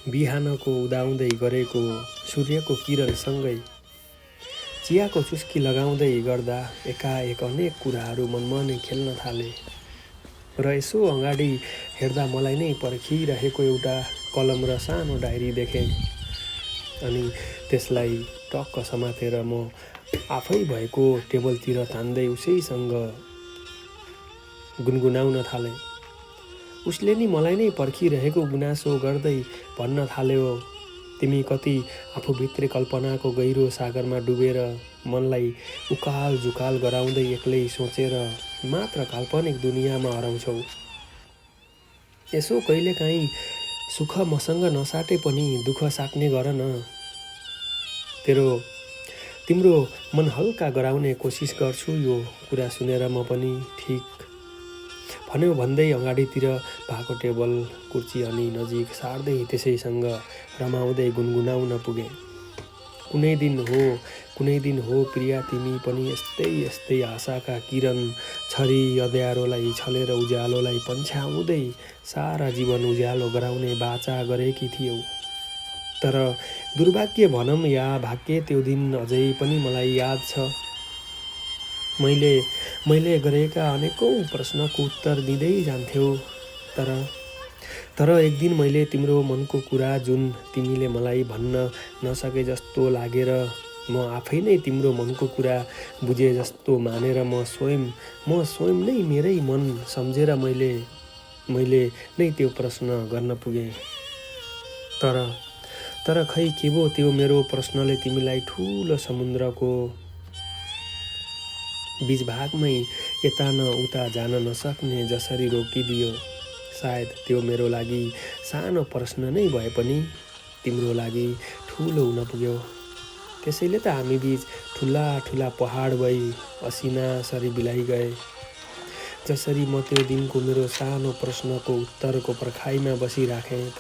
बिहानको उदाउँदै गरेको सूर्यको किरणसँगै चियाको चुस्की लगाउँदै गर्दा एकाएक अनेक कुराहरू मनमा नै खेल्न थाले र यसो अगाडि हेर्दा मलाई नै पर्खिरहेको एउटा कलम र सानो डायरी देखेँ। अनि त्यसलाई टक्क समातेर म आफै भएको टेबलतिर तान्दै उसैसँग गुनगुनाउन थालेँ। उसले नि मलाई नै पर्खिरहेको गुनासो गर्दै भन्न थाल्यो, तिमी कति आफूभित्री कल्पनाको गहिरो सागरमा डुबेर मनलाई उकाल जुकाल गराउँदै एक्लै सोचेर मात्र काल्पनिक दुनियाँमा हराउँछौ। यसो कहिलेकाहीँ सुख मसँग नसाटे पनि दुःख साट्ने गर न। तिम्रो मन हल्का गराउने कोसिस गर्छु। यो कुरा सुनेर म पनि ठिक भन्यो भन्दै अगाडितिर भएको टेबल कुर्ची अनि नजिक सार्दै त्यसैसँग रमाउँदै गुनगुनाउन पुगे। कुनै दिन हो प्रिया, तिमी पनि यस्तै आशाका किरण छरी अँध्यारोलाई छलेर उज्यालोलाई पन्छ्याउँदै सारा जीवन उज्यालो गराउने वाचा गरेकी थियौ। तर दुर्भाग्य भनौँ या भाग्य, त्यो दिन अझै पनि मलाई याद छ। मैले गरेका अनेकौं प्रश्नको उत्तर दिँदै जान्थ्यौ। तर एक दिन मैले तिम्रो मनको कुरा जुन तिमीले मलाई भन्न नसके जस्तो लागेर म आफै नै तिम्रो मनको कुरा बुझे जस्तो मानेर म स्वयं नै मेरै मन सम्झेर मैले नै त्यो प्रश्न गर्न पुगेँ। तर खै के भो, त्यो मेरो प्रश्नले तिमीलाई ठुलो समुद्रको बीचभागमै यता न उता जान नसक्ने जसरी रोकिदियो। सायद त्यो मेरो लागि सानो प्रश्न नै भए पनि तिम्रो लागि ठुलो हुन पुग्यो। त्यसैले त हामी बीच ठुला पहाड भई असिनासरी बिलाइ गए। जसरी म त्यो दिनको मेरो सानो प्रश्नको उत्तरको पर्खाइमा बसिराखेँ।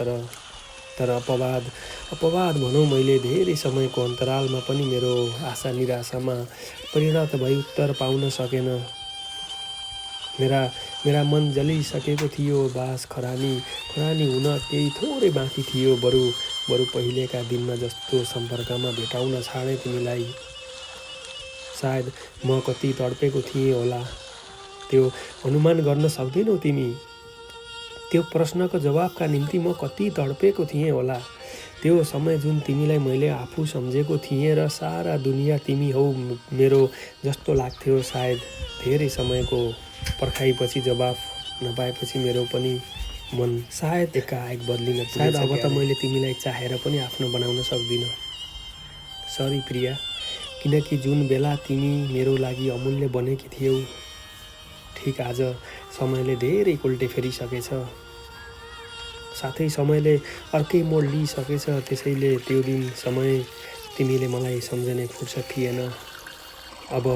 तर अपवाद भनौँ, मैले धेरै समयको अन्तरालमा पनि मेरो आशा निराशामा परिणत भई उत्तर पाउन सकेन। मेरा मन जलिसकेको थियो। बास खरानी हुन केही थोरै बाँकी थियो। बरु पहिलेका दिनमा जस्तो सम्पर्कमा भेटाउन छाडेँ तिमीलाई। सायद म कति तडपेको थिएँ होला, त्यो अनुमान गर्न सक्दैनौ तिमी। त्यो प्रश्नको जवाफका निम्ति म कति तडपेको थिएँ होला। त्यो समय जुन तिमीलाई मैले आफू सम्झेको थिएँ र सारा दुनियाँ तिमी हौ मेरो जस्तो लाग्थ्यो। सायद धेरै समयको पर्खाइपछि जवाफ नपाएपछि मेरो पनि मन सायद एकाएक बदलिन सायद अब त मैले तिमीलाई चाहेर पनि आफ्नो बनाउन सक्दिनँ। सरी प्रिया, किनकि जुन बेला तिमी मेरो लागि अमूल्य बनेकी थियौ, ठिक आज समयले धेरै उल्टे फेरिसकेछ। साथै समयले अर्कै मोड लिइसकेछ। त्यसैले त्यो दिन समय तिमीले मलाई सम्झने फुर्सद थिएन। अब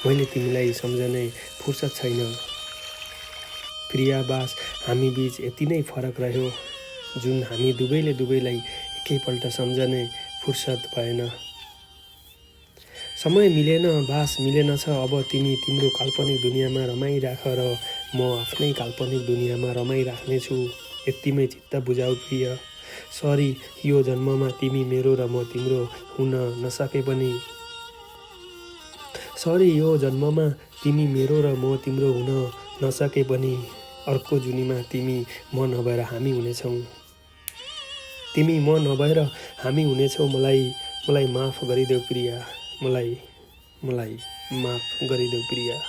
मैले तिमीलाई सम्झने फुर्सद छैन। प्रिया, बास हामी बीच यति नै फरक रह्यो, जुन हामी दुवैलाई एकैपल्ट सम्झने फुर्सद भएन। समय मिलेन, बास मिलेनछ। अब तिमी तिम्रो काल्पनिक दुनियाँमा रमाइराख र म आफ्नै काल्पनिक दुनियाँमा रमाइराख्नेछु। यतिमै चित्त बुझाऊ प्रिय। सरी, यो जन्ममा तिमी मेरो र म तिम्रो हुन नसके पनि अर्को जुनीमा तिमी म नभएर हामी हुनेछौँ। मलाई माफ गरिदेऊ प्रिया। मलाई माफ गरिदेऊ प्रिया।